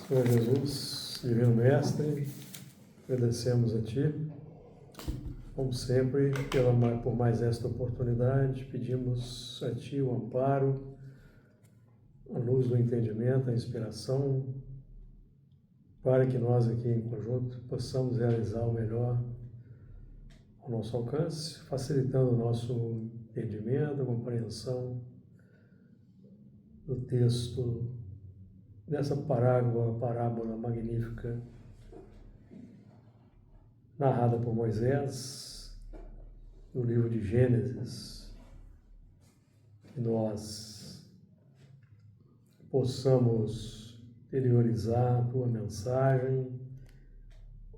Senhor Jesus, Divino Mestre, agradecemos a Ti, como sempre, por mais esta oportunidade, pedimos a Ti o amparo, a luz do entendimento, a inspiração, para que nós aqui em conjunto possamos realizar o melhor ao nosso alcance, facilitando o nosso entendimento, a compreensão do texto dessa parábola magnífica narrada por Moisés no livro de Gênesis, que nós possamos interiorizar a tua mensagem,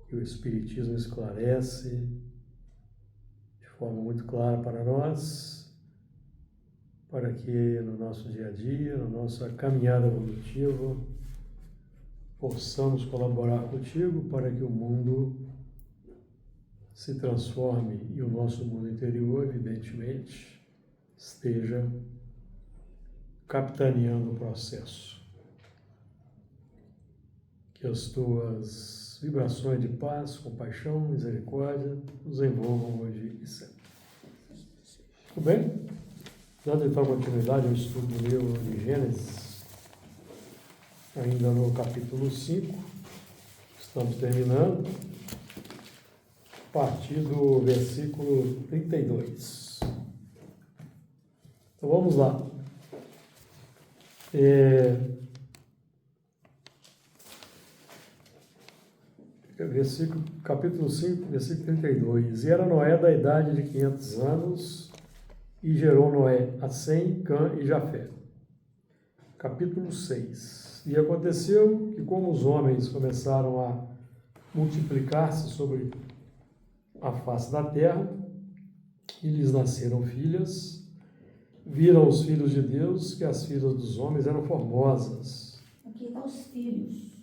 que o Espiritismo esclarece de forma muito clara para nós, para que no nosso dia a dia, na nossa caminhada evolutiva, possamos colaborar contigo para que o mundo se transforme e o nosso mundo interior, evidentemente, esteja capitaneando o processo. Que as tuas vibrações de paz, compaixão, misericórdia nos envolvam hoje e sempre. Tudo bem? Dando então continuidade ao estudo do livro de Gênesis, ainda no capítulo 5, estamos terminando, a partir do versículo 32. Então vamos lá. Capítulo 5, versículo 32. E era Noé da idade de 500 anos, e gerou Noé a Sem, Cã e Jafé. Capítulo 6. E aconteceu que, como os homens começaram a multiplicar-se sobre a face da terra, e lhes nasceram filhas, viram os filhos de Deus que as filhas dos homens eram formosas. Aqui estão os filhos.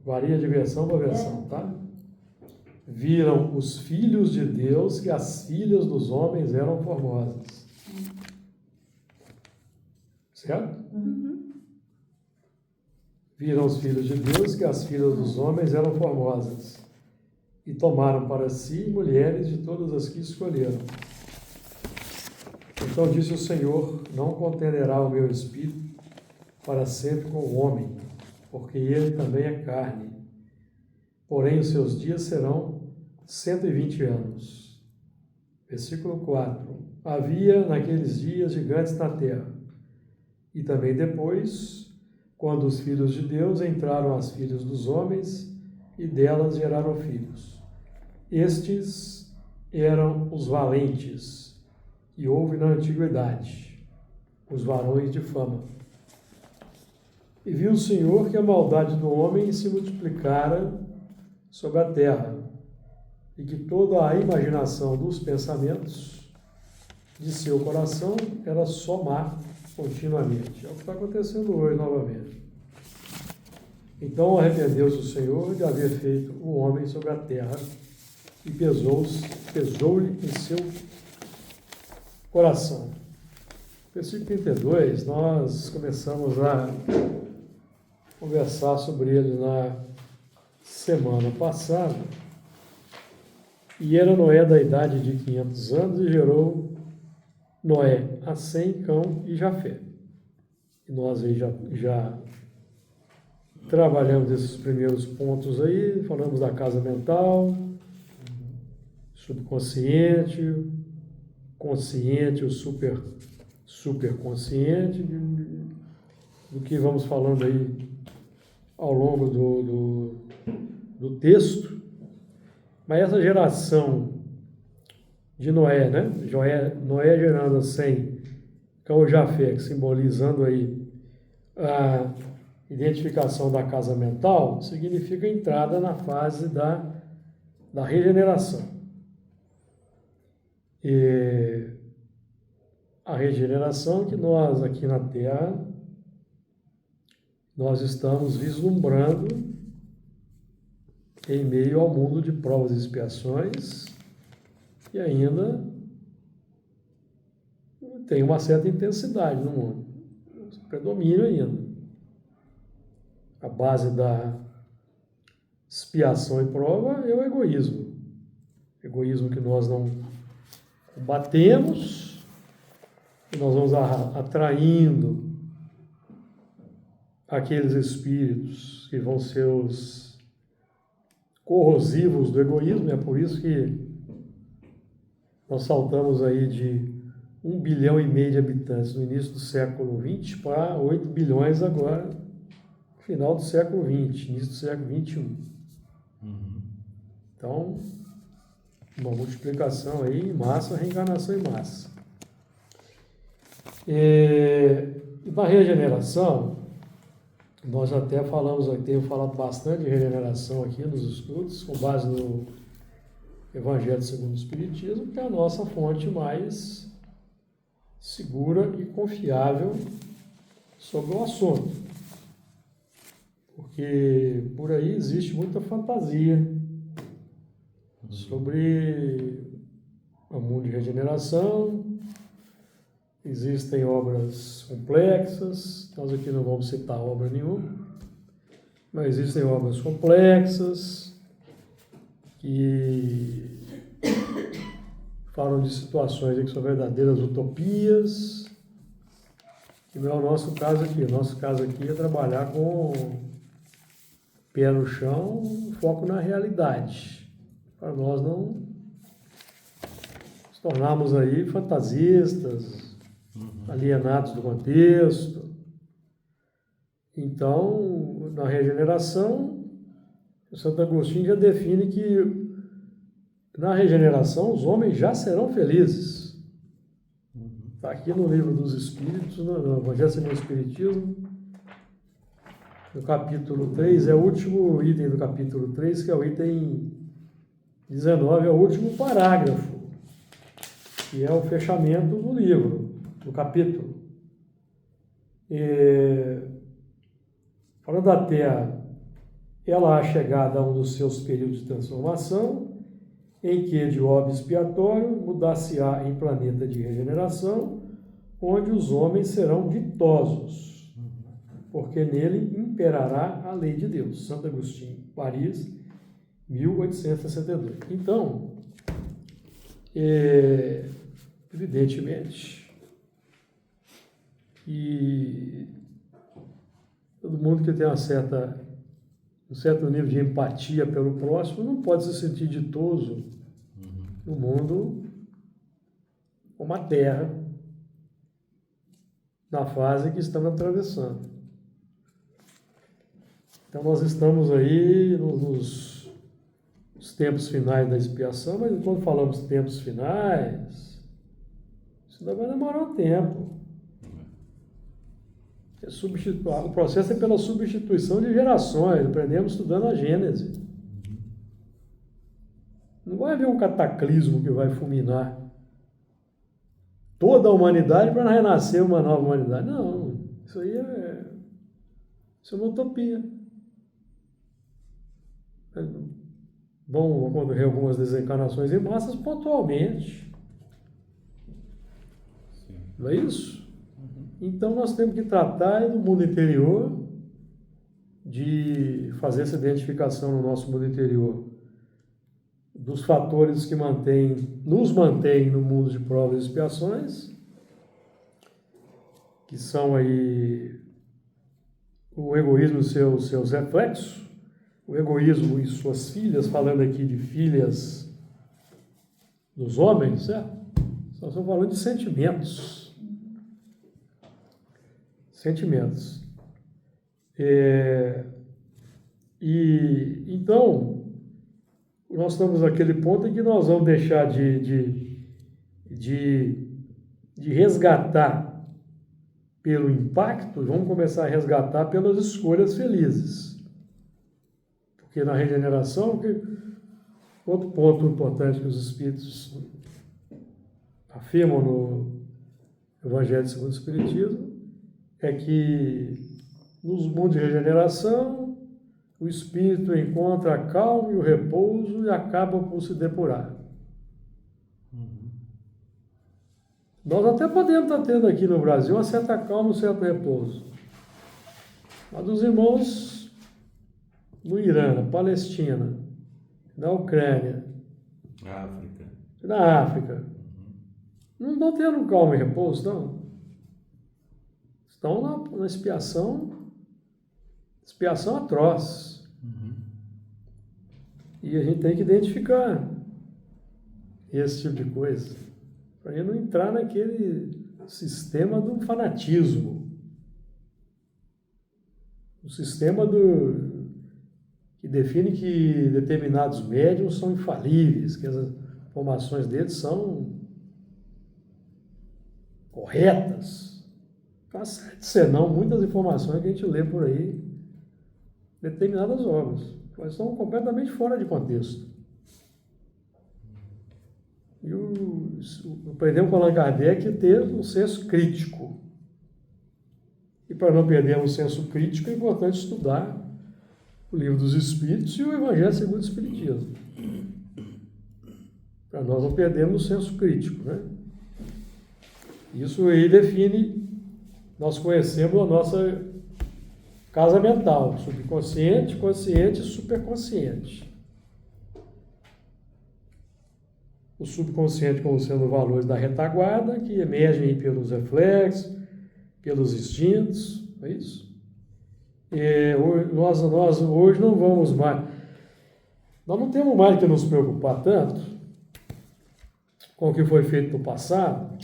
Varia de versão para versão, tá? Viram os filhos de Deus que as filhas dos homens eram formosas. Certo? Uhum. Viram os filhos de Deus que as filhas dos homens eram formosas. E tomaram para si mulheres de todas as que escolheram. Então disse o Senhor: não contenderá o meu espírito para sempre com o homem, porque ele também é carne. Porém, os seus dias serão 120 anos. Versículo 4. Havia naqueles dias gigantes na terra. E também depois, quando os filhos de Deus entraram às filhas dos homens, e delas geraram filhos. Estes eram os valentes, e houve na antiguidade, os varões de fama. E viu o Senhor que a maldade do homem se multiplicara sobre a terra, e que toda a imaginação dos pensamentos de seu coração era só má continuamente. É o que está acontecendo hoje novamente. Então arrependeu-se o Senhor de haver feito o homem sobre a terra, e pesou-lhe em seu coração. Versículo 32, nós começamos a conversar sobre ele na semana passada, e era Noé da idade de 500 anos, e gerou Noé a Sem, Cão e Jafé. E nós aí já trabalhamos esses primeiros pontos aí, falamos da casa mental, subconsciente, consciente, o superconsciente, do que vamos falando aí ao longo do texto. Mas essa geração de Noé, né? Noé gerando Sem, Cão e Jafé, que simbolizando aí a identificação da casa mental, significa a entrada na fase da regeneração. E a regeneração que nós aqui na Terra, nós estamos vislumbrando em meio ao mundo de provas e expiações, e ainda tem uma certa intensidade no mundo, predomínio ainda. a base da expiação e prova é o egoísmo. Egoísmo que nós não combatemos, e nós vamos atraindo aqueles espíritos que vão ser os corrosivos do egoísmo. É por isso que nós saltamos aí de 1,5 bilhão de habitantes no início do século XX para 8 bilhões agora, no final do século XX, início do século XXI. Então, uma multiplicação aí em massa, reencarnação em massa. E na regeneração, nós até falamos aqui, tenho falado bastante de regeneração aqui nos estudos, com base no Evangelho segundo o Espiritismo, que é a nossa fonte mais segura e confiável sobre o assunto. Porque por aí existe muita fantasia sobre o mundo de regeneração, existem obras complexas, nós aqui não vamos citar obra nenhuma, mas existem obras complexas que falam de situações que são verdadeiras utopias, que não é o nosso caso aqui. O nosso caso aqui é trabalhar com pé no chão, foco na realidade, para nós não nos tornarmos aí fantasistas, alienados do contexto. Então, na regeneração, o Santo Agostinho já define que na regeneração os homens já serão felizes. Está aqui no Livro dos Espíritos, no Evangelho segundo o Espiritismo, no capítulo 3, é o último item do capítulo 3, que é o item 19, é o último parágrafo, que é o fechamento do livro, do capítulo. Falando da Terra, ela há chegado a um dos seus períodos de transformação, em que de óbito expiatório mudar-se-á em planeta de regeneração, onde os homens serão ditosos, porque nele imperará a lei de Deus. Santo Agostinho, Paris, 1862. Então, evidentemente, e todo mundo que tem um certo nível de empatia pelo próximo não pode se sentir ditoso no mundo como a Terra, na fase que estamos atravessando. Então nós estamos aí nos tempos finais da expiação, mas quando falamos tempos finais, isso ainda vai demorar um tempo. O processo é pela substituição de gerações, aprendemos estudando a Gênese. Não vai haver um cataclismo que vai fulminar toda a humanidade para renascer uma nova humanidade. Não, isso aí é uma utopia. Vão ocorrer algumas desencarnações em massas pontualmente. Não é isso? Então nós temos que tratar do mundo interior, de fazer essa identificação no nosso mundo interior dos fatores que nos mantêm no mundo de provas e expiações, que são aí o egoísmo e seus reflexos, o egoísmo e suas filhas, falando aqui de filhas dos homens, certo? Nós estamos falando de sentimentos. Então, nós estamos naquele ponto em que nós vamos deixar de resgatar pelo impacto e vamos começar a resgatar pelas escolhas felizes. Porque na regeneração, outro ponto importante que os Espíritos afirmam no Evangelho segundo o Espiritismo é que nos mundos de regeneração o espírito encontra a calma e o repouso e acaba por se depurar. Nós até podemos estar tendo aqui no Brasil uma certa calma e um certo repouso. Mas os irmãos no Irã, na Palestina, na Ucrânia, África. na África, não estão tendo calma e repouso, não. Estão na expiação atroz. E a gente tem que identificar esse tipo de coisa, para a gente não entrar naquele sistema do fanatismo, o sistema que define que determinados médiuns são infalíveis, que as informações deles são corretas. Senão muitas informações que a gente lê por aí, determinadas obras, mas estão completamente fora de contexto. E aprendemos com Allan Kardec ter um senso crítico. E para não perdermos o senso crítico, é importante estudar o Livro dos Espíritos e o Evangelho segundo o Espiritismo. Para nós não perdermos o senso crítico, né? Isso aí define, nós conhecemos a nossa casa mental, subconsciente, consciente e superconsciente. O subconsciente como sendo valores da retaguarda, que emergem pelos reflexos, pelos instintos, é isso? E nós hoje não vamos mais, nós não temos mais que nos preocupar tanto com o que foi feito no passado,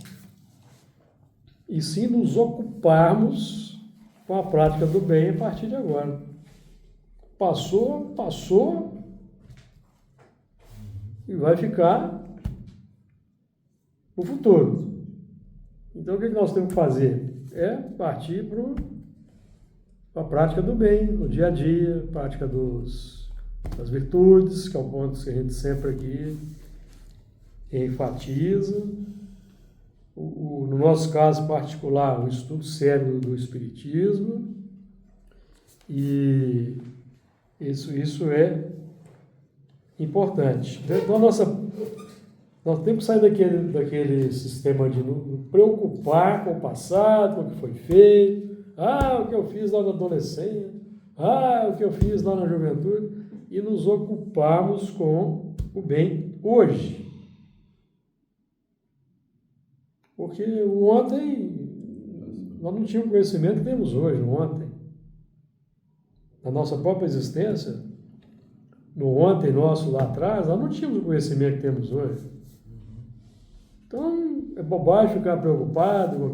e sim nos ocuparmos com a prática do bem a partir de agora. Passou, e vai ficar o futuro. Então, o que nós temos que fazer? É partir para a prática do bem, no dia a dia, prática das virtudes, que é um ponto que a gente sempre aqui enfatiza. No nosso caso particular, o estudo sério do Espiritismo, e isso é importante. Então, nós temos que sair daquele sistema de nos preocupar com o passado, com o que foi feito, o que eu fiz lá na adolescência, o que eu fiz lá na juventude, e nos ocuparmos com o bem hoje. Porque o ontem, nós não tínhamos o conhecimento que temos hoje, no ontem. Na nossa própria existência, no ontem nosso lá atrás, nós não tínhamos o conhecimento que temos hoje. Então, é bobagem ficar preocupado com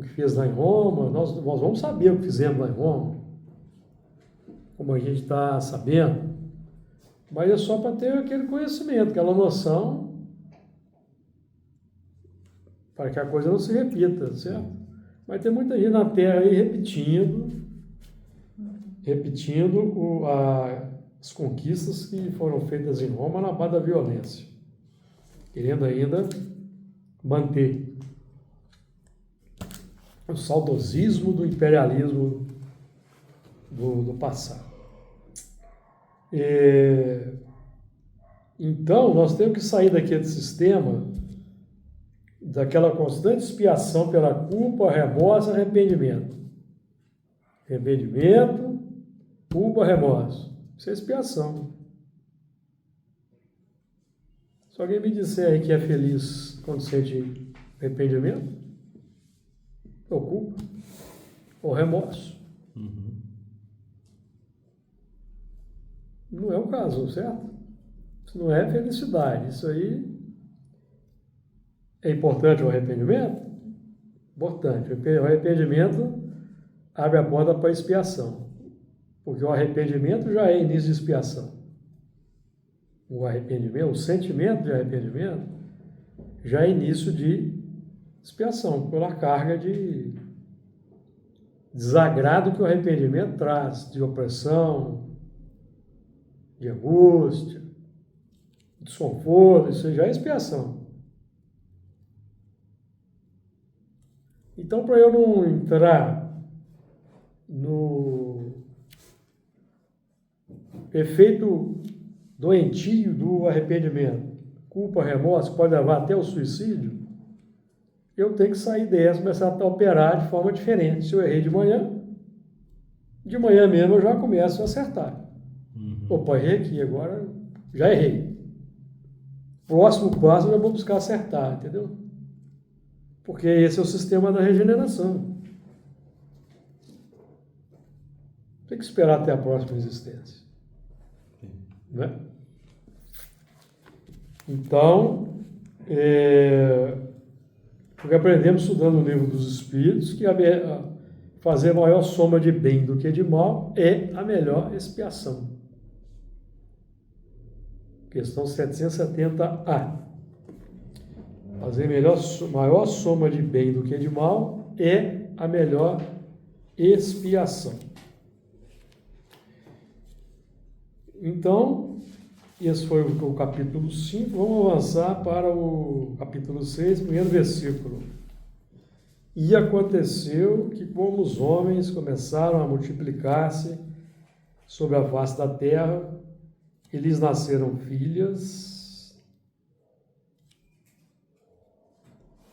o que fez lá em Roma. Nós vamos saber o que fizemos lá em Roma, como a gente está sabendo. Mas é só para ter aquele conhecimento, aquela noção, para que a coisa não se repita, certo? Mas tem muita gente na Terra aí repetindo as conquistas que foram feitas em Roma na base da violência, querendo ainda manter o saudosismo do imperialismo do passado. Então, nós temos que sair daquele sistema, daquela constante expiação pela culpa, remorso e arrependimento. Arrependimento, culpa, remorso. Isso é expiação. Se alguém me disser aí que é feliz quando sente arrependimento, ou culpa, ou remorso. Não é o caso, certo? Isso não é felicidade. Isso aí é importante o arrependimento? Importante. O arrependimento abre a porta para a expiação, porque o arrependimento já é início de expiação. O arrependimento, o sentimento de arrependimento, já é início de expiação, pela carga de desagrado que o arrependimento traz, de opressão, de angústia, de desconforto, isso já é expiação. Então, para eu não entrar no efeito doentio do arrependimento, culpa, remorso, pode levar até o suicídio, eu tenho que sair dessa e começar a operar de forma diferente. Se eu errei de manhã mesmo eu já começo a acertar. Opa, errei aqui, agora já errei. Próximo passo eu já vou buscar acertar, entendeu? Porque esse é o sistema da regeneração. Tem que esperar até a próxima existência. Né? Então, o que aprendemos estudando o livro dos Espíritos, que fazer maior soma de bem do que de mal é a melhor expiação. Questão 770A. Fazer maior soma de bem do que de mal é a melhor expiação. Então, esse foi o capítulo 5. Vamos avançar para o capítulo 6, primeiro versículo. E aconteceu que, como os homens começaram a multiplicar-se sobre a face da terra, e lhes nasceram filhas,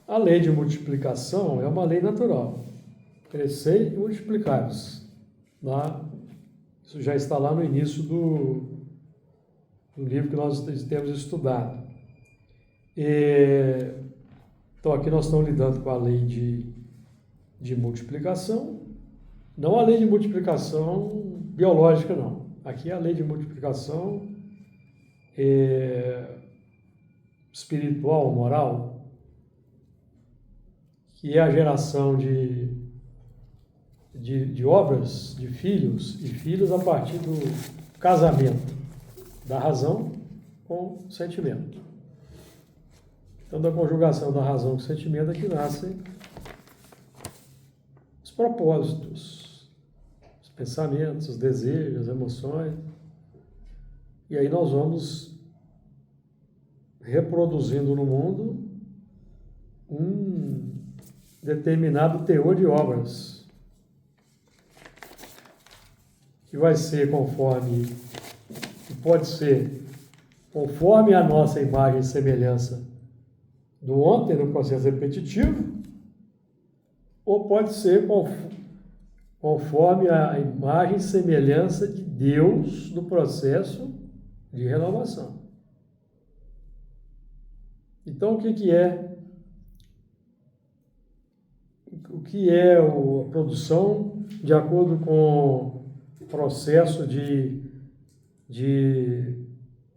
a lei de multiplicação é uma lei natural. Crescei e multiplicai-vos. Isso já está lá no início do livro que nós temos estudado. Então, aqui nós estamos lidando com a lei de multiplicação, não a lei de multiplicação biológica, não. Aqui é a lei de multiplicação espiritual, moral, que é a geração de obras, de filhos e filhas a partir do casamento da razão com o sentimento. Então, da conjugação da razão com o sentimento é que nascem os propósitos, os pensamentos, os desejos, as emoções. E aí nós vamos reproduzindo no mundo um determinado teor de obras, que vai ser pode ser conforme a nossa imagem e semelhança do ontem, no processo repetitivo, ou pode ser conforme a imagem e semelhança de Deus no processo de renovação. Então, o que é a produção de acordo com o processo de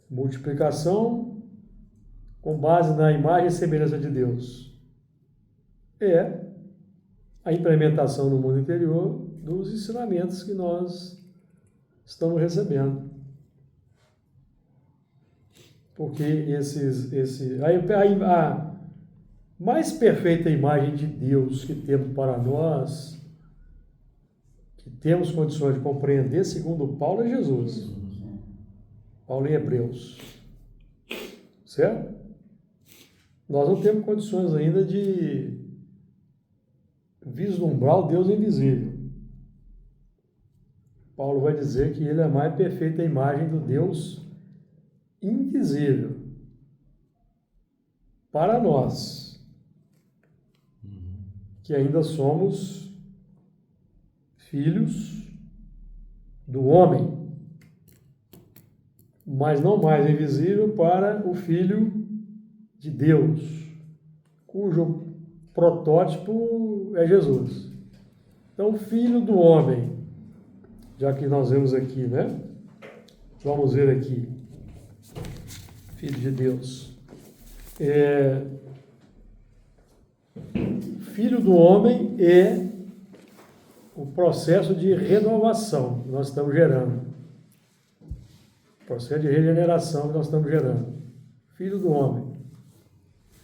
multiplicação com base na imagem e semelhança de Deus? É a implementação no mundo interior dos ensinamentos que nós estamos recebendo. Porque a mais perfeita imagem de Deus que temos para nós, que temos condições de compreender, segundo Paulo, é Jesus. Paulo em Hebreus. Certo? Nós não temos condições ainda de vislumbrar o Deus invisível. Paulo vai dizer que ele é a mais perfeita imagem do Deus invisível para nós, que ainda somos filhos do homem, mas não mais invisível para o Filho de Deus, cujo protótipo é Jesus. Então, Filho do homem, já que nós vemos aqui, né? Vamos ver aqui. Filho de Deus. Filho do homem é o processo de renovação que nós estamos gerando. Processo de regeneração que nós estamos gerando. Filho do homem.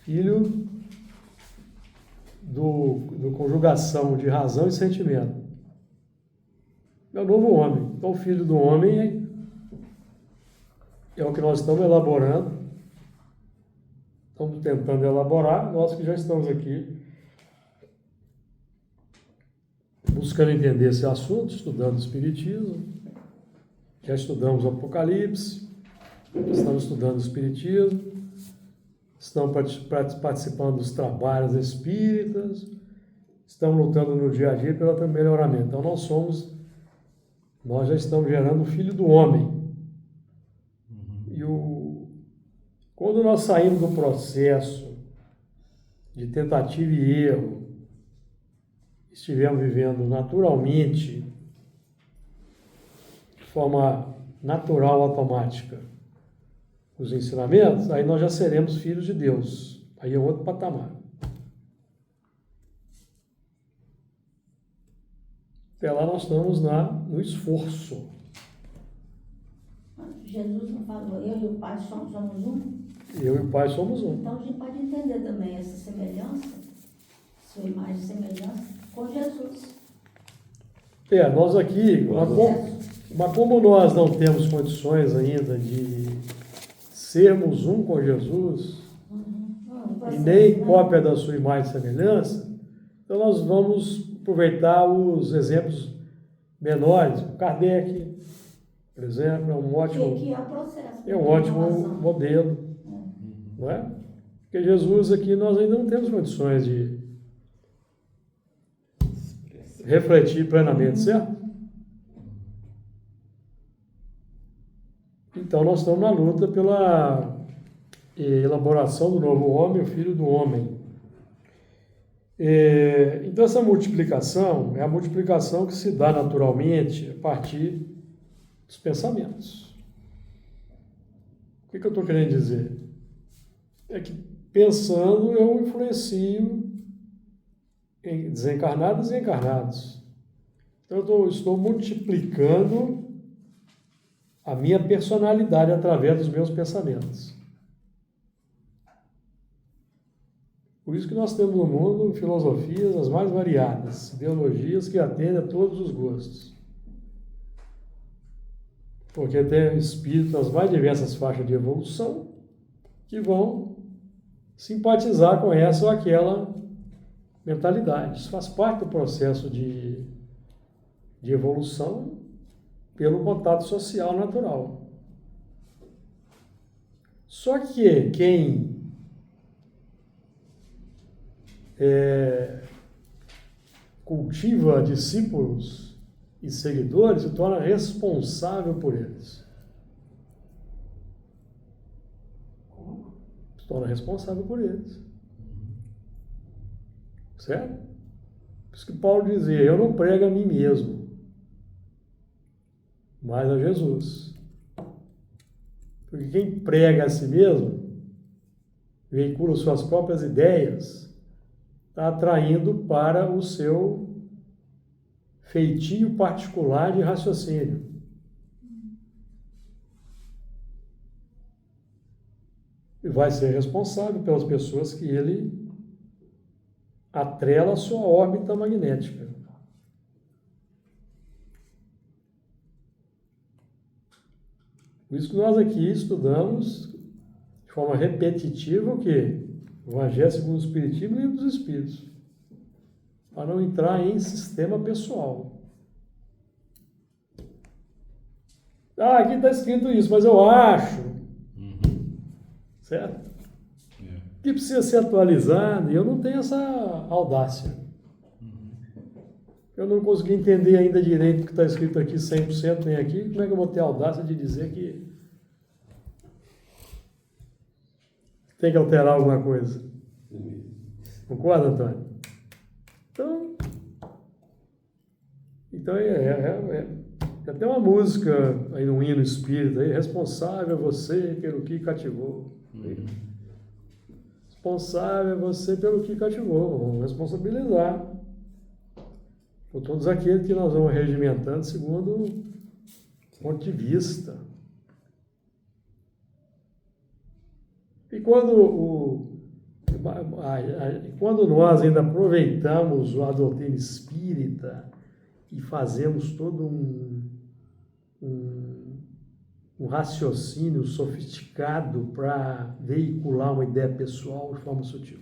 Filho do conjugação de razão e sentimento. É o novo homem. Então, o filho do homem é o que nós estamos elaborando. Estamos tentando elaborar, nós que já estamos aqui buscando entender esse assunto, estudando o Espiritismo. Já estudamos o Apocalipse, estamos estudando o Espiritismo, estamos participando dos trabalhos espíritas, estamos lutando no dia a dia pelo melhoramento. Então, nós já estamos gerando o Filho do homem, Quando nós saímos do processo de tentativa e erro, estivemos vivendo naturalmente, de forma natural, automática, os ensinamentos, aí nós já seremos filhos de Deus. Aí é outro patamar. Até lá nós estamos no esforço. Jesus não falou, eu e o Pai somos um? Eu e o Pai somos um. Então a gente pode entender também essa semelhança, sua imagem e semelhança, com Jesus. Nós aqui, mas como nós não temos condições ainda de sermos um com Jesus, e nem cópia da sua imagem e semelhança, então nós vamos aproveitar os exemplos menores. O Kardec, por exemplo, é um ótimo, que é o processo, é um ótimo modelo. Não é? Porque Jesus aqui nós ainda não temos condições de refletir plenamente, certo? Então nós estamos na luta pela elaboração do novo homem, o filho do homem. Então essa multiplicação é a multiplicação que se dá naturalmente a partir dos pensamentos. O que eu estou querendo dizer? É que pensando eu influencio em desencarnados e encarnados. Então eu estou multiplicando a minha personalidade através dos meus pensamentos. Por isso que nós temos no mundo filosofias as mais variadas, ideologias que atendem a todos os gostos. Porque tem espíritos nas mais diversas faixas de evolução que vão simpatizar com essa ou aquela mentalidade. Isso faz parte do processo de evolução pelo contato social natural. Só que quem cultiva discípulos e seguidores se torna responsável por eles. Se torna responsável por eles. Certo? Por isso que Paulo dizia, eu não prego a mim mesmo, mas a Jesus. Porque quem prega a si mesmo, veicula suas próprias ideias, está atraindo para o seu feitio particular de raciocínio. E vai ser responsável pelas pessoas que ele atrela a sua órbita magnética. Por isso que nós aqui estudamos de forma repetitiva o quê? O Evangelho segundo o Espiritismo e dos Espíritos. Para não entrar em sistema pessoal. Aqui está escrito isso, mas eu acho. Certo? Que precisa ser atualizado, e eu não tenho essa audácia. Eu não consegui entender ainda direito o que está escrito aqui 100% nem aqui. Como é que eu vou ter a audácia de dizer que tem que alterar alguma coisa? Concorda, Antônio? Então tem uma música aí no hino espírita, aí, responsável é você pelo que cativou. Responsável é você pelo que cativou. Vamos responsabilizar por todos aqueles que nós vamos regimentando segundo o ponto de vista. E quando nós ainda aproveitamos a doutrina espírita e fazemos todo um raciocínio sofisticado para veicular uma ideia pessoal de forma sutil.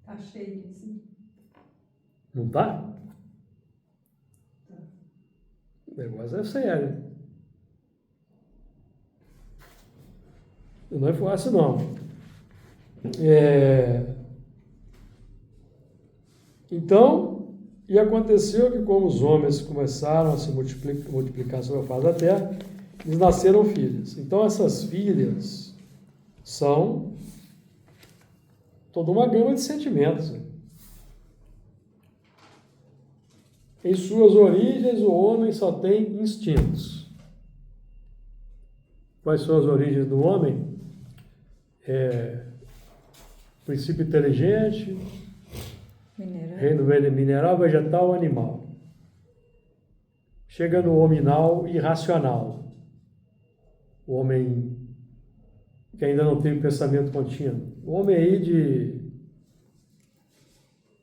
Está cheio disso. Não está? O negócio é sério. Não é fácil, não. Então, e aconteceu que como os homens começaram a se multiplicar sobre a face da terra, lhes nasceram filhas. Então, essas filhas são toda uma gama de sentimentos. Em suas origens, o homem só tem instintos. Quais são as origens do homem? Princípio inteligente, reino mineral, vegetal, animal. Chega no hominal irracional. O homem que ainda não tem pensamento contínuo. O homem aí de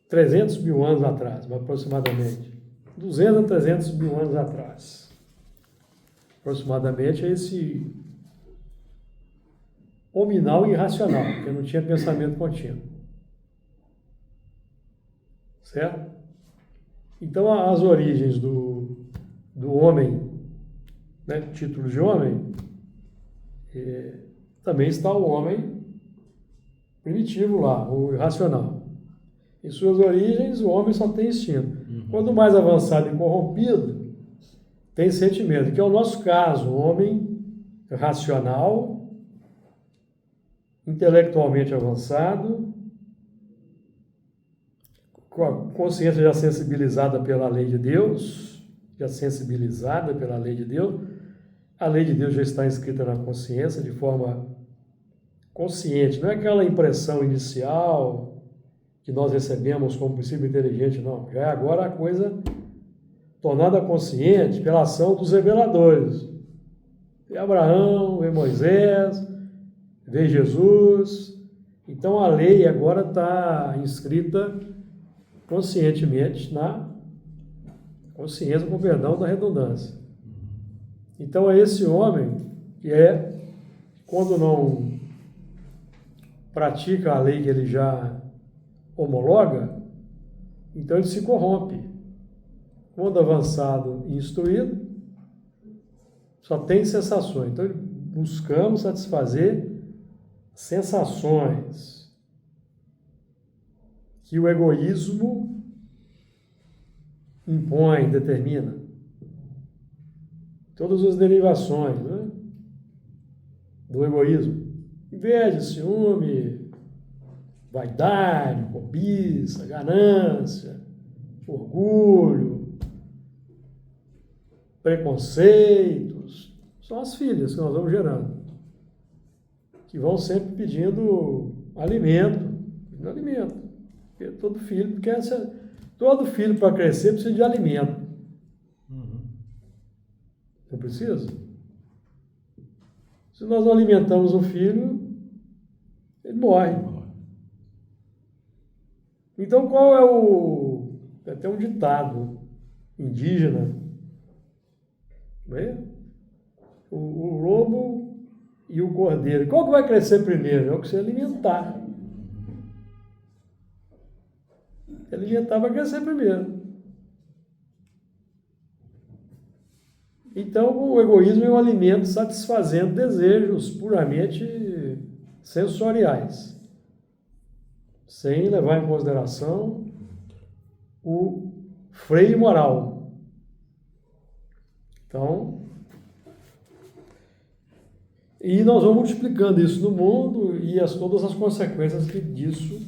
300 mil anos atrás, aproximadamente. 200 a 300 mil anos atrás. Aproximadamente é esse hominal irracional, que não tinha pensamento contínuo. Certo? Então, as origens do homem, né, título de homem, também está o homem primitivo lá, o irracional. Em suas origens, o homem só tem instinto. Quanto mais avançado e corrompido, tem sentimento, que é o nosso caso, o homem racional, intelectualmente avançado, com a consciência já sensibilizada pela lei de Deus, a lei de Deus já está inscrita na consciência de forma consciente, não é aquela impressão inicial que nós recebemos como princípio inteligente, não. Já é agora a coisa tornada consciente pela ação dos reveladores. Vê Abraão, vê Moisés, vê Jesus. Então a lei agora está inscrita conscientemente na consciência, com perdão da redundância. Então é esse homem que quando não pratica a lei que ele já homologa, então ele se corrompe. Quando avançado e instruído, só tem sensações. Então buscamos satisfazer sensações que o egoísmo impõe, determina. Todas as derivações, né, do egoísmo. Inveja, ciúme, vaidade, cobiça, ganância, orgulho, preconceitos, são as filhas que nós vamos gerando, que vão sempre pedindo alimento. Porque todo filho para crescer precisa de alimento. Não precisa? Se nós não alimentamos o filho, ele morre. Então, qual é até um ditado indígena, não é? O lobo e o cordeiro. Qual que vai crescer primeiro? É o que você alimentar. Alimentar vai crescer primeiro. Então, o egoísmo é um alimento satisfazendo desejos puramente sensoriais, sem levar em consideração o freio moral. Então, e nós vamos multiplicando isso no mundo e todas as consequências que disso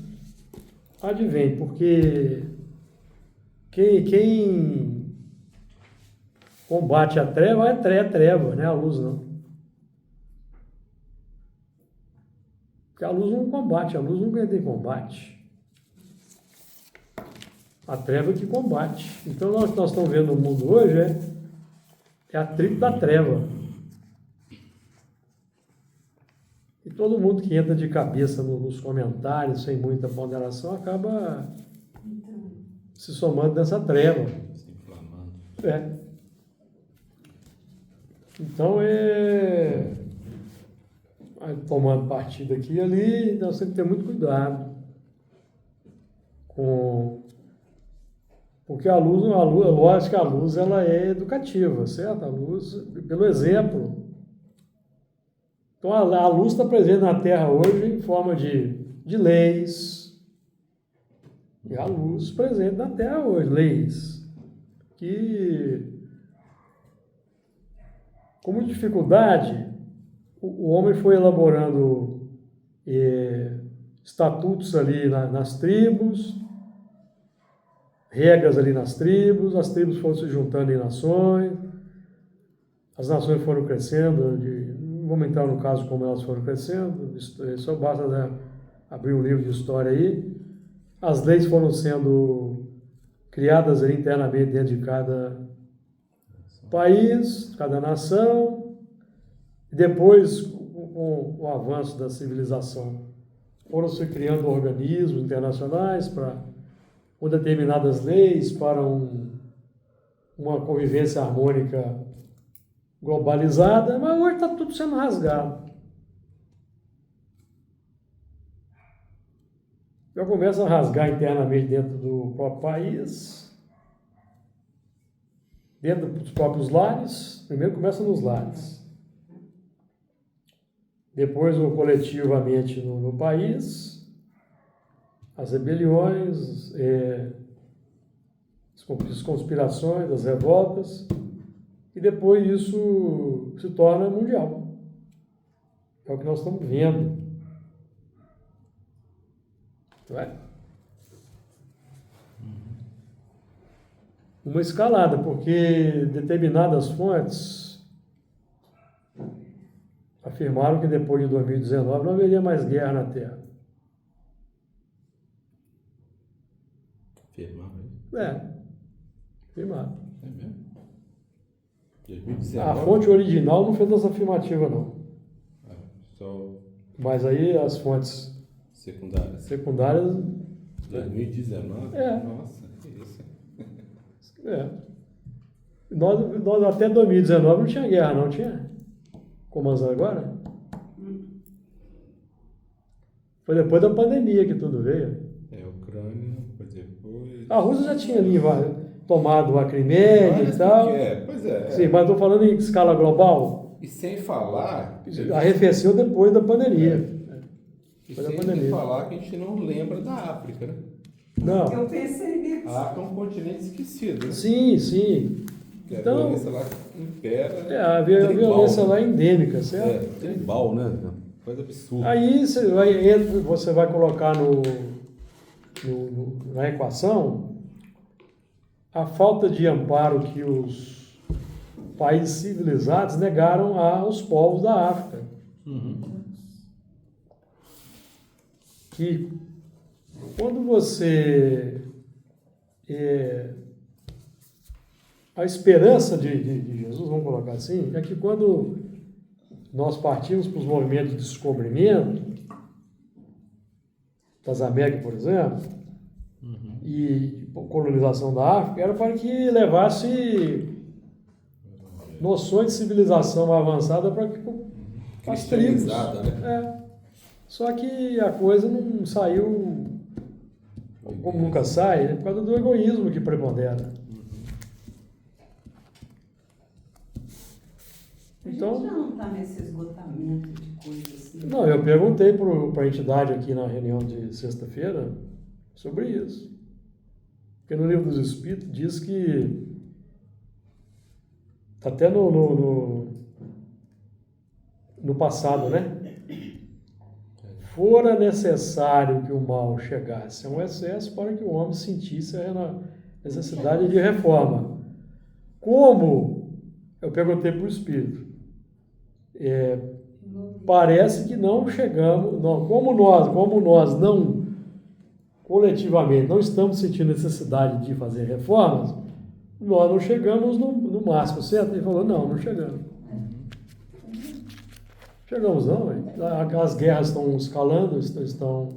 advém, porque quem combate a treva é treva, não é a luz, não. Porque a luz não combate, a luz nunca entra em combate. A treva é que combate. Então, nós estamos vendo no mundo hoje é atrito da treva. E todo mundo que entra de cabeça nos comentários, sem muita ponderação, acaba se somando nessa treva. Se inflamando. Então, tomando partido aqui e ali, nós temos que ter muito cuidado porque a luz, lógico que a luz ela é educativa, certo? A luz, pelo exemplo. Então, a luz está presente na Terra hoje em forma de leis. E a luz presente na Terra hoje, leis que Com muita dificuldade, o homem foi elaborando estatutos ali nas tribos, regras ali nas tribos, as tribos foram se juntando em nações, as nações foram crescendo, não vamos entrar no caso como elas foram crescendo, só basta, né, abrir um livro de história aí. As leis foram sendo criadas ali internamente dentro de cada país, cada nação, e depois, com o avanço da civilização, foram se criando organismos internacionais com determinadas leis para uma convivência harmônica globalizada, mas hoje está tudo sendo rasgado. Já começa a rasgar internamente dentro do próprio país, dentro dos próprios lares. Primeiro começa nos lares, depois coletivamente no país, as rebeliões, as conspirações, as revoltas, e depois isso se torna mundial. É o que nós estamos vendo. Não é? Uma escalada, porque determinadas fontes afirmaram que depois de 2019 não haveria mais guerra na Terra. Afirmaram isso? Afirmaram. É mesmo? 2019? A fonte original não fez essa afirmativa, não. Só Mas aí as fontes secundárias 2019? É. Nossa, que isso. Nós até 2019 não tinha guerra, não tinha? Como agora? Foi depois da pandemia que tudo veio. A Ucrânia, depois... A Rússia já tinha ali tomado a Crimeia e tal. Pois é. Sim, mas estou falando em escala global. E sem falar... Arrefeceu depois da pandemia. E sem falar que a gente não lembra da África, né? Não. Eu pensei nisso. A África é um continente esquecido, né? Sim. Que Então, a violência lá impera. a violência né? lá é endêmica, certo? Tribal, né? Coisa absurda. Aí você vai colocar na equação a falta de amparo que os países civilizados negaram aos povos da África. Que quando você... a esperança de Jesus, vamos colocar assim, é que quando nós partimos para os movimentos de descobrimento, das Américas, por exemplo, e colonização da África, era para que levasse noções de civilização avançada para as tribos. Né? Só que a coisa não saiu como nunca sai, né? Por causa do egoísmo que prepondera. Então, a gente já não está nesse esgotamento de coisas assim. Não, eu perguntei para a entidade aqui na reunião de sexta-feira sobre isso. Porque no Livro dos Espíritos diz que até no passado, né? Fora necessário que o mal chegasse a um excesso para que o homem sentisse a necessidade de reforma. Como? Eu perguntei para o Espírito. Parece que não chegamos, não, como nós não, coletivamente, não estamos sentindo necessidade de fazer reformas, nós não chegamos no máximo, certo? Ele falou, não chegamos. Chegamos não, véio. As guerras estão escalando, estão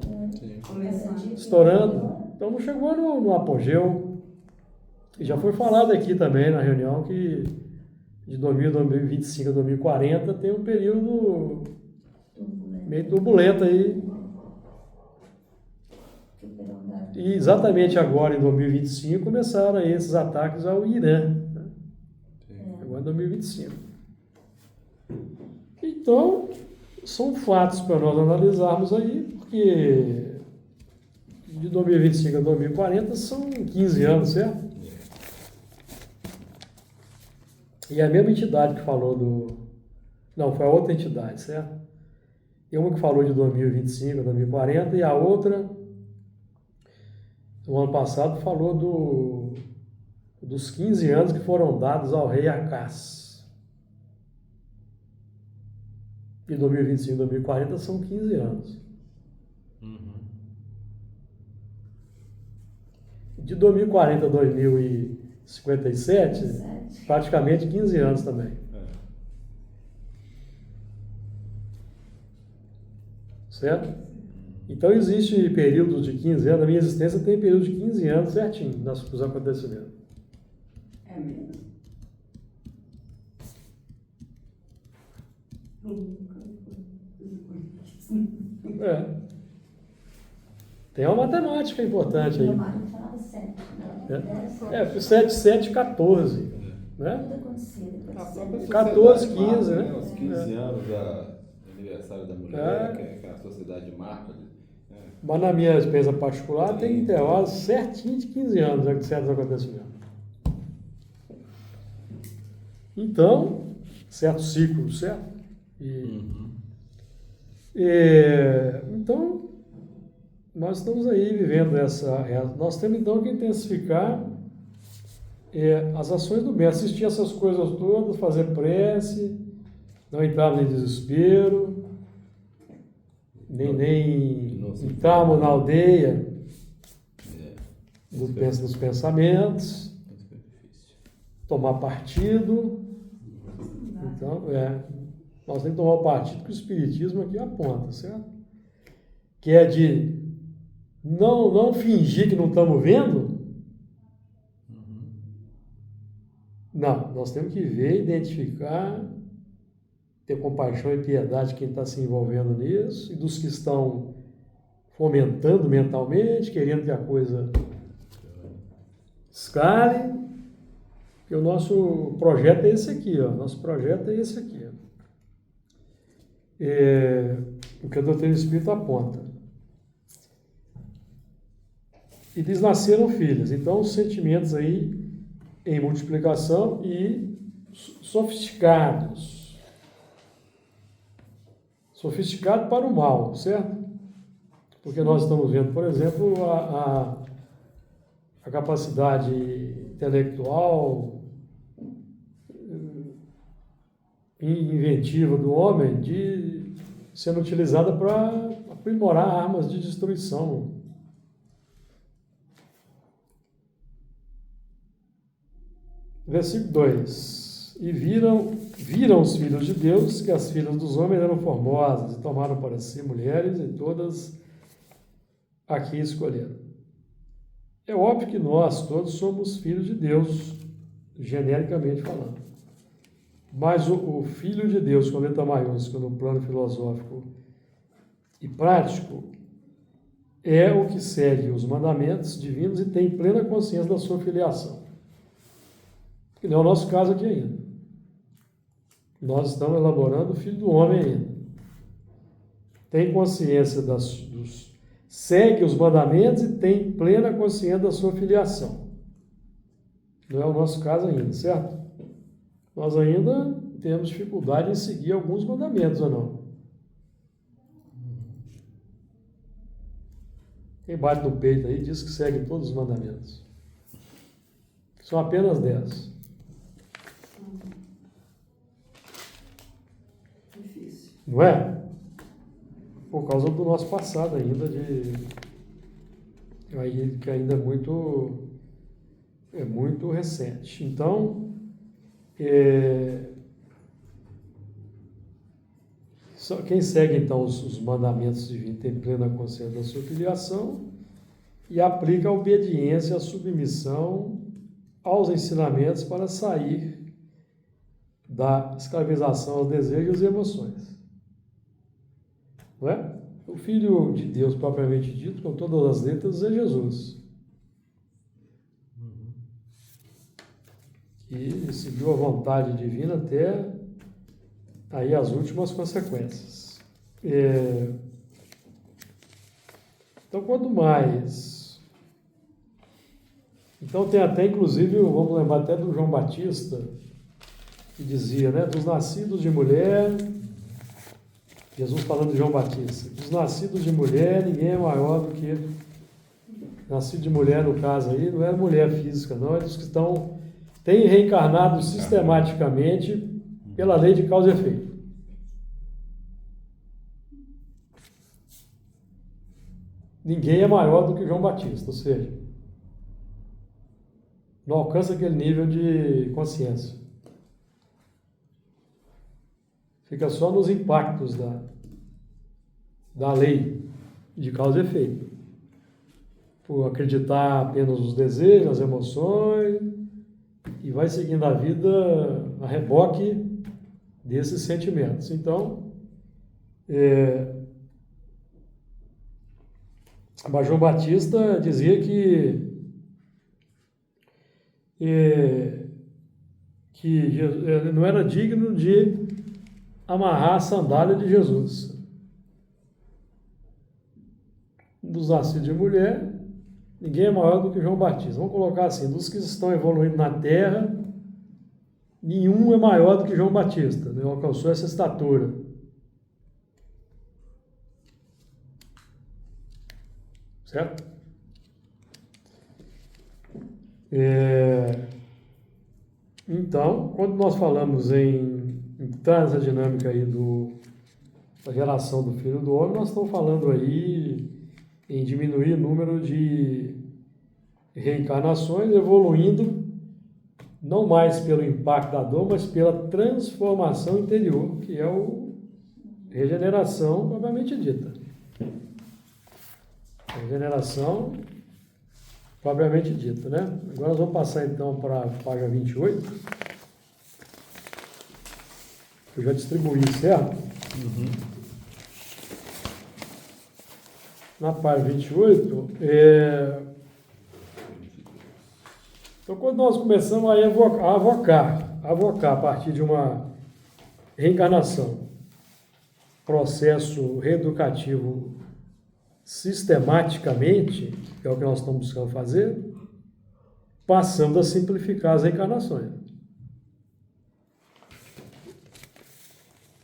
estourando, então não chegou no apogeu. E já foi falado aqui também na reunião que de 2025 a 2040 tem um período meio turbulento aí. E exatamente agora, em 2025, começaram aí esses ataques ao Irã. Né? Agora em 2025. Então, são fatos para nós analisarmos aí, porque de 2025 a 2040 são 15 anos, certo? E a mesma entidade que falou Não, foi a outra entidade, certo? Tem uma que falou de 2025, 2040, e a outra, no ano passado, falou dos 15 anos que foram dados ao rei Acás. E 2025 e 2040 são 15 anos. De 2040 a 2057, praticamente 15 anos também. Certo? Então existe período de 15 anos, na minha existência tem período de 15 anos certinho dos acontecimentos. É mesmo? Tem uma matemática importante aí. Meu marido falava 7, né? 7, 7, 14. Né? Tudo acontecia depois A de própria 14, sociedade 15, marca, né? Os 15 anos do aniversário da mulher, que a sociedade marca. Mas na minha experiência particular tem intervalos certinho de 15 anos de certos acontecimentos. Então, certo ciclo, certo? Então, nós estamos aí vivendo nós temos então que intensificar as ações do bem, assistir essas coisas todas, fazer prece, não entrar em desespero, nem entrarmos na aldeia dos pensamentos, tomar partido. Então, nós temos que tomar o partido que o Espiritismo aqui aponta, certo? Que é de não fingir que não estamos vendo. Não, nós temos que ver, identificar, ter compaixão e piedade de quem está se envolvendo nisso e dos que estão fomentando mentalmente, querendo que a coisa escale. E o nosso projeto é esse aqui, ó. Nosso projeto é esse aqui. O que a doutrina espírita aponta. E lhes nasceram filhas. Então, os sentimentos aí em multiplicação e sofisticados. Sofisticado para o mal, certo? Porque nós estamos vendo, por exemplo, a capacidade intelectual inventiva do homem de sendo utilizada para aprimorar armas de destruição. Versículo 2. E viram os filhos de Deus que as filhas dos homens eram formosas e tomaram para si mulheres e todas aqui escolheram. É óbvio que nós todos somos filhos de Deus, genericamente falando. Mas o Filho de Deus, com letra maiúscula, no plano filosófico e prático, é o que segue os mandamentos divinos e tem plena consciência da sua filiação. Que não é o nosso caso aqui ainda. Nós estamos elaborando o Filho do Homem ainda. Tem consciência segue os mandamentos e tem plena consciência da sua filiação. Não é o nosso caso ainda, certo? Nós ainda temos dificuldade em seguir alguns mandamentos, ou não? Quem bate no peito aí diz que segue todos os mandamentos. São apenas 10. Difícil. Não é? Por causa do nosso passado ainda, que ainda é muito recente. Então, quem segue então os mandamentos divinos tem plena consciência da sua filiação e aplica a obediência, a submissão aos ensinamentos para sair da escravização aos desejos e emoções. Não é? O Filho de Deus, propriamente dito, com todas as letras, é Jesus. E seguiu a vontade divina até aí as últimas consequências. Então, quanto mais... Então, tem até, inclusive, vamos lembrar até do João Batista, que dizia, né, dos nascidos de mulher, Jesus falando de João Batista, dos nascidos de mulher, ninguém é maior do que, nascido de mulher no caso aí, não é mulher física não, é dos que têm reencarnado sistematicamente pela lei de causa e efeito. Ninguém é maior do que João Batista, ou seja, não alcança aquele nível de consciência. Fica só nos impactos da lei de causa e efeito. Por acreditar apenas nos desejos, nas emoções, e vai seguindo a vida a reboque desses sentimentos. Então, mas João Batista dizia que não era digno de amarrar a sandália de Jesus. Dos nascidos de mulher, ninguém é maior do que João Batista. Vamos colocar assim, dos que estão evoluindo na Terra, nenhum é maior do que João Batista, né? Alcançou essa estatura. Certo? Então, quando nós falamos em entrar nessa dinâmica aí da relação do Filho do Homem, nós estamos falando aí em diminuir o número de reencarnações, evoluindo não mais pelo impacto da dor, mas pela transformação interior, que é a regeneração propriamente dita. Regeneração propriamente dita, né? Agora nós vamos passar então para a página 28. Eu já distribuí, certo? Na página 28, então quando nós começamos a avocar a partir de uma reencarnação, processo reeducativo sistematicamente, que é o que nós estamos buscando fazer, passando a simplificar as reencarnações,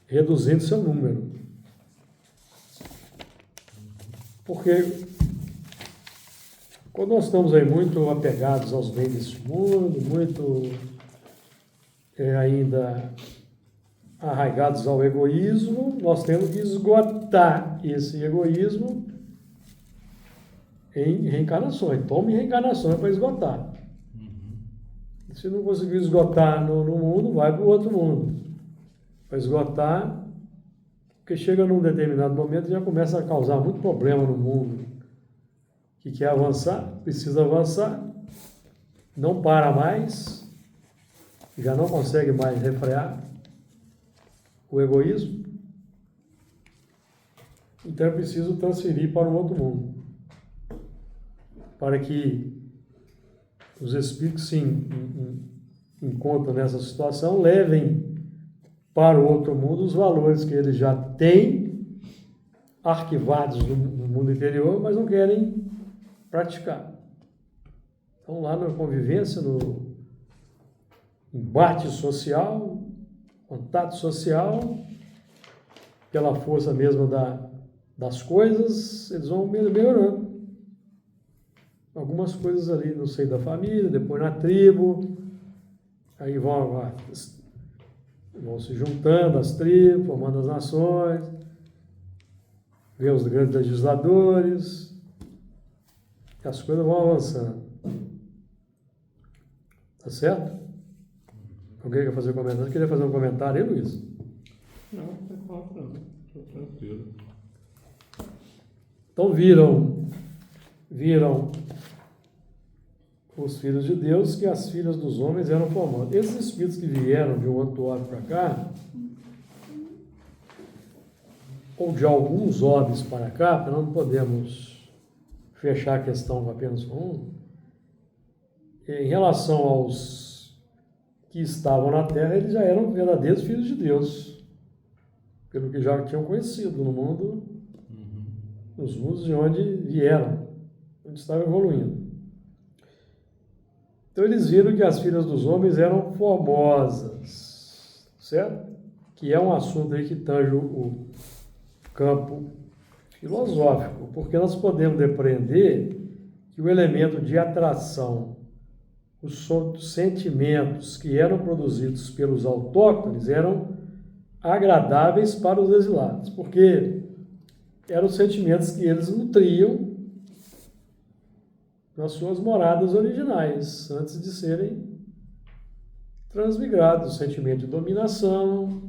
reduzindo seu número. Porque quando nós estamos aí muito apegados aos bens desse mundo, muito ainda arraigados ao egoísmo, nós temos que esgotar esse egoísmo em reencarnações. Tome reencarnações para esgotar. Se não conseguir esgotar no mundo, vai para o outro mundo. Para esgotar, porque chega num determinado momento e já começa a causar muito problema no mundo. Que quer avançar, precisa avançar, não para mais, já não consegue mais refrear o egoísmo. Então é preciso transferir para um outro mundo, para que os espíritos que se encontram nessa situação levem para o outro mundo os valores que eles já têm arquivados no mundo interior, mas não querem praticar. Então, lá na convivência, no embate social, contato social, pela força mesmo das coisas, eles vão melhorando. Algumas coisas ali no seio da família, depois na tribo, aí vão se juntando as tribos, formando as nações, vê os grandes legisladores, e as coisas vão avançando. Tá certo? Alguém quer fazer um comentário? Queria fazer um comentário aí, Luiz? Não, estou tranquilo. Então viram os filhos de Deus que as filhas dos homens eram formadas. Esses espíritos que vieram de um antuário para cá, ou de alguns orbes para cá, porque nós não podemos fechar a questão com apenas um, em relação aos que estavam na Terra, eles já eram verdadeiros filhos de Deus, pelo que já tinham conhecido no mundo, nos mundos de onde vieram, onde estavam evoluindo. Então eles viram que as filhas dos homens eram formosas. certo? Que é um assunto aí que tange o campo filosófico, porque nós podemos depreender que o elemento de atração, os sentimentos que eram produzidos pelos autóctones eram agradáveis para os exilados, porque eram os sentimentos que eles nutriam nas suas moradas originais, antes de serem transmigrados. O sentimento de dominação,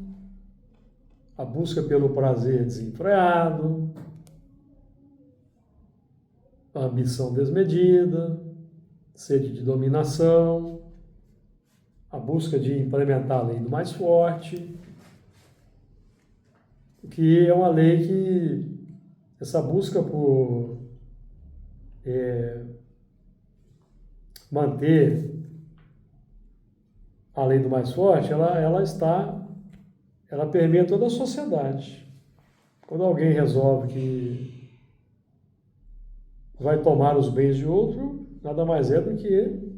a busca pelo prazer desenfreado, a ambição desmedida, sede de dominação, a busca de implementar a lei do mais forte, que é uma lei que essa busca por manter a lei do mais forte, ela permeia toda a sociedade. Quando alguém resolve que vai tomar os bens de outro, nada mais é do que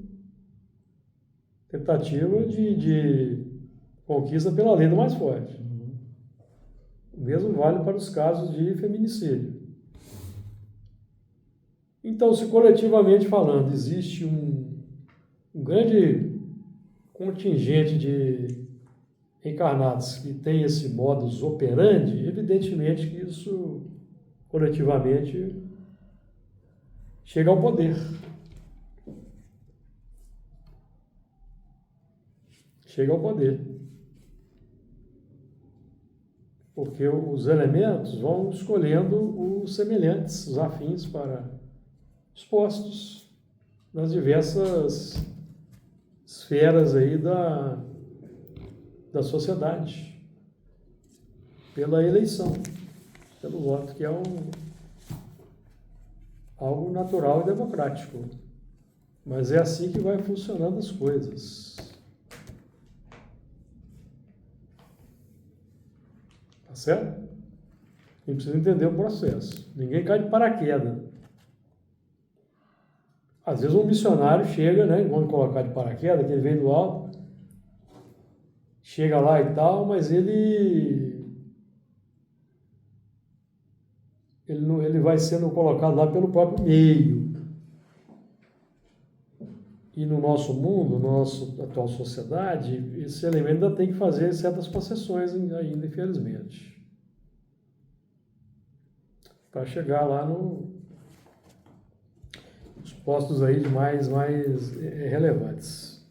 tentativa de conquista pela lei do mais forte. O mesmo vale para os casos de feminicídio. Então, se coletivamente falando, existe um grande contingente de encarnados que tem esse modus operandi, evidentemente que isso, coletivamente, chega ao poder. Chega ao poder. Porque os elementos vão escolhendo os semelhantes, os afins para os postos nas diversas esferas aí da sociedade, pela eleição, pelo voto, que é algo natural e democrático. Mas é assim que vai funcionando as coisas. Tá certo? A gente precisa entender o processo. Ninguém cai de paraquedas. Às vezes um missionário chega, né? Vamos colocar de paraquedas, que ele vem do alto, chega lá e tal, mas ele vai sendo colocado lá pelo próprio meio. E no nosso mundo, na nossa atual sociedade, esse elemento ainda tem que fazer certas concessões ainda, infelizmente, para chegar lá nos postos aí de mais relevantes.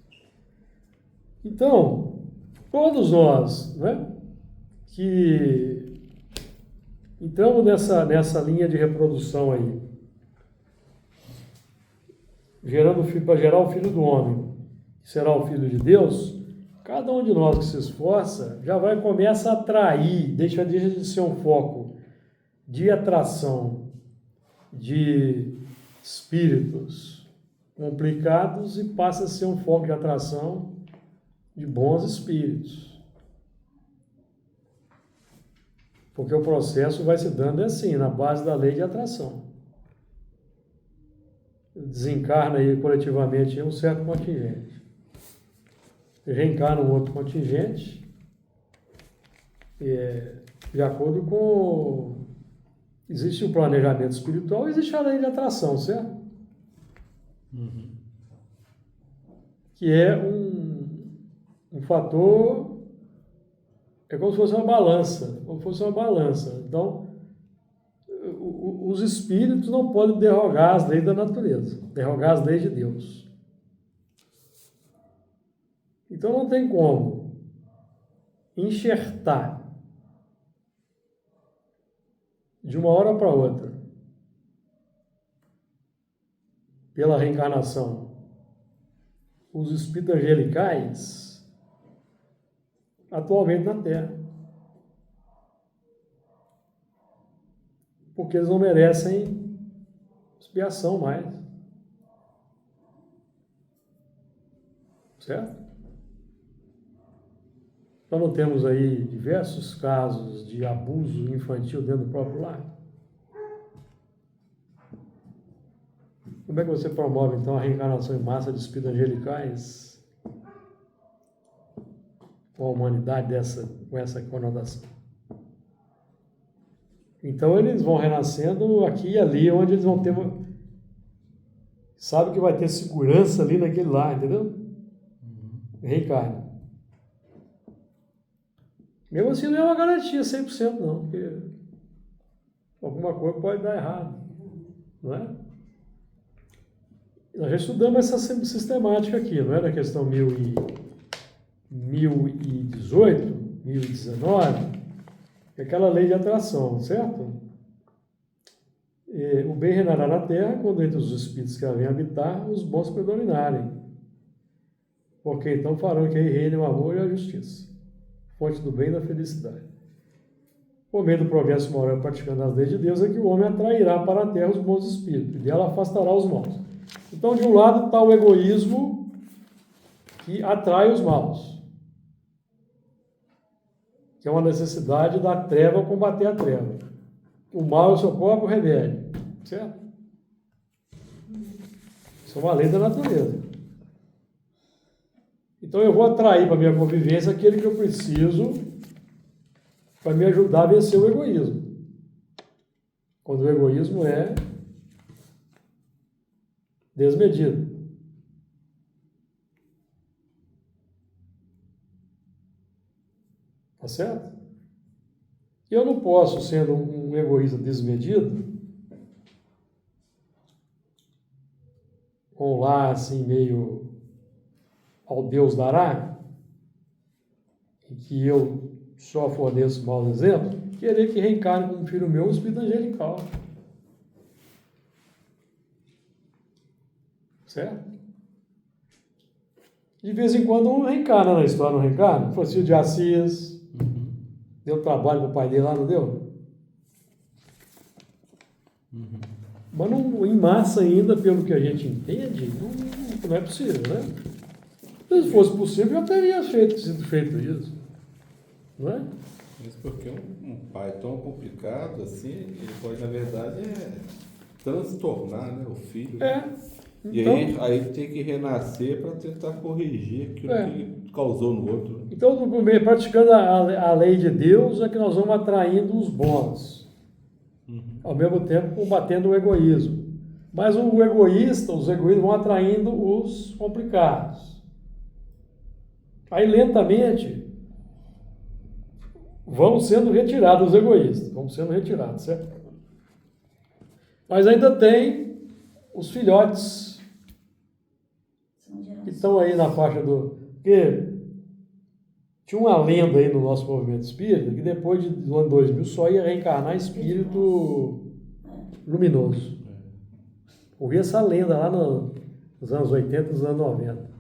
Então, todos nós, né, que entramos nessa linha de reprodução aí, para gerar o Filho do Homem, que será o Filho de Deus, cada um de nós que se esforça já começa a atrair, deixa de ser um foco de atração de espíritos complicados e passa a ser um foco de atração de bons espíritos. Porque o processo vai se dando assim, na base da lei de atração. Desencarna aí coletivamente um certo contingente. Reencarna um outro contingente, de acordo com... Existe o planejamento espiritual, existe a lei de atração, certo? Uhum. Que é um fator, é como se fosse uma balança, Então, os espíritos não podem derrogar as leis da natureza, derrogar as leis de Deus. Então não tem como enxertar de uma hora para outra, pela reencarnação, os espíritos angelicais atualmente na Terra. Porque eles não merecem expiação mais. Certo? Nós não temos aí diversos casos de abuso infantil dentro do próprio lar? Como é que você promove, então, a reencarnação em massa de espíritos angelicais com a humanidade com essa conotação. Então eles vão renascendo aqui e ali, onde eles vão ter... Sabe que vai ter segurança ali naquele lá, entendeu? Reencarne. Mesmo assim não é uma garantia 100% não, porque alguma coisa pode dar errado, não é? Nós já estudamos essa sistemática aqui, não é? Na questão 1018, 1019, é aquela lei de atração, certo? O bem reinará na terra quando entre os espíritos que a vêm habitar, os bons predominarem. Porque então farão que aí reine o amor e a justiça, fonte do bem e da felicidade. Por meio do progresso moral praticando as leis de Deus é que o homem atrairá para a terra os bons espíritos e dela afastará os maus. Então, de um lado está o egoísmo que atrai os maus, que é uma necessidade da treva combater a treva. O mal é o seu próprio remédio, certo? Isso é uma lei da natureza. Então eu vou atrair para a minha convivência aquele que eu preciso para me ajudar a vencer o egoísmo. Quando o egoísmo é desmedido. Tá certo? E eu não posso, sendo um egoísta desmedido, ou lá assim meio ao Deus dará, em que eu só forneço maus exemplos, querer que reencarne como filho meu o espírito angelical. Certo? De vez em quando um reencarna na história, não reencarna? Francisco de Assis, deu trabalho para o pai dele lá, não deu? Mas não, em massa ainda, pelo que a gente entende, não é possível, né? Se fosse possível, já teria sido feito isso. Não é? Mas porque um pai tão complicado assim, ele pode, na verdade, transtornar, né, o filho. E Então, aí tem que renascer para tentar corrigir aquilo que ele causou no outro. Então, praticando a lei de Deus, é que nós vamos atraindo os bons. Ao mesmo tempo, combatendo o egoísmo. Mas os egoístas vão atraindo os complicados. Aí, lentamente, vão sendo retirados os egoístas. Vão sendo retirados, certo? Mas ainda tem os filhotes que estão aí na faixa do... Porque tinha uma lenda aí no nosso movimento espírita que depois do ano 2000 só ia reencarnar espírito luminoso. Ouvi essa lenda lá nos anos 80 e nos anos 90.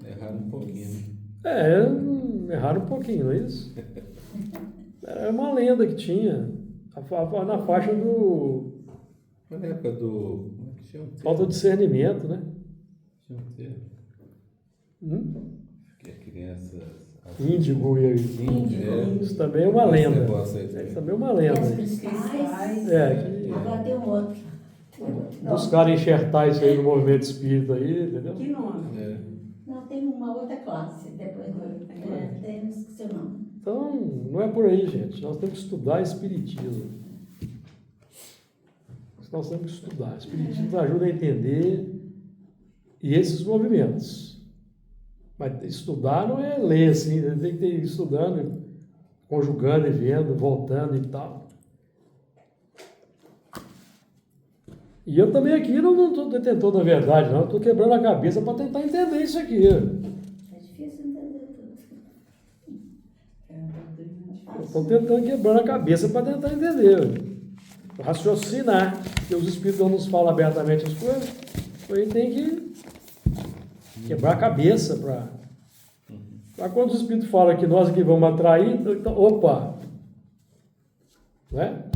Erraram um pouquinho. Erraram um pouquinho, não é isso? Era uma lenda que tinha na faixa do... Foi na época do... Como é que chama? Falta de discernimento, né? Tinha um termo. Que a criança... Índigo e Índigo. isso também é uma lenda. Isso Isso também é uma lenda. As cristais. Que Agora tem um outro. buscaram enxertar isso aí no movimento espírita aí, entendeu? Que nome? Não, tem uma outra classe. Depois tem, não esqueci o nome. Então, não é por aí, gente. Nós temos que estudar espiritismo. Nós temos que estudar. O espiritismo nos ajuda a entender esses movimentos. Mas estudar não é ler assim, tem que ir estudando, conjugando e vendo, voltando e tal. E eu também aqui não estou detentor da verdade, não. Estou quebrando a cabeça para tentar entender isso aqui. É difícil entender tudo. Estou tentando quebrar a cabeça para tentar entender. Raciocinar. Porque os espíritos não nos falam abertamente as coisas. A gente tem que quebrar a cabeça para quando os espíritos falam que nós aqui vamos atrair, então, opa! Não é?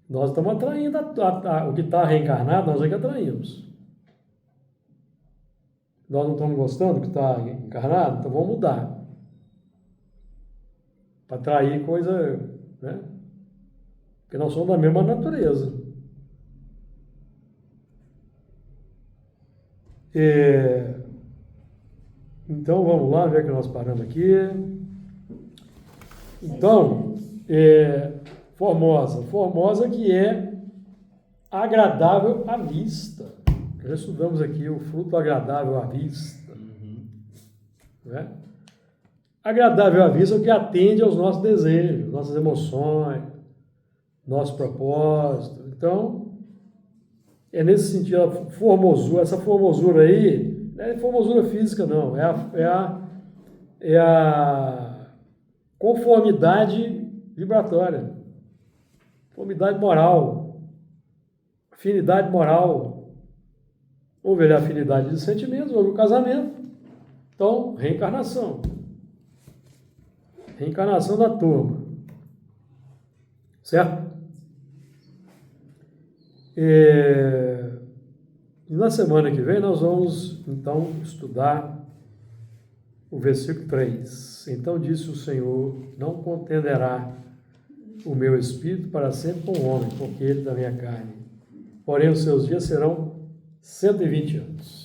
Nós estamos atraindo o que está reencarnado, nós é que atraímos. Nós não estamos gostando do que está encarnado, então vamos mudar. Para atrair coisa, né? Porque nós somos da mesma natureza. Então, vamos lá, ver que nós paramos aqui. Então, formosa que é agradável à vista. Já estudamos aqui o fruto agradável à vista. Né? Agradável à vista é o que atende aos nossos desejos, nossas emoções, nosso propósito. Então, é nesse sentido, essa formosura aí, não é formosura física não, é a conformidade vibratória, conformidade moral, afinidade moral. Houve a afinidade de sentimentos, houve o casamento. Então, reencarnação. Reencarnação da turma. Certo? E na semana que vem nós vamos, então, estudar o versículo 3. Então disse o Senhor, não contenderá o meu espírito para sempre com o homem, porque ele da minha carne. Porém, os seus dias serão 120 anos.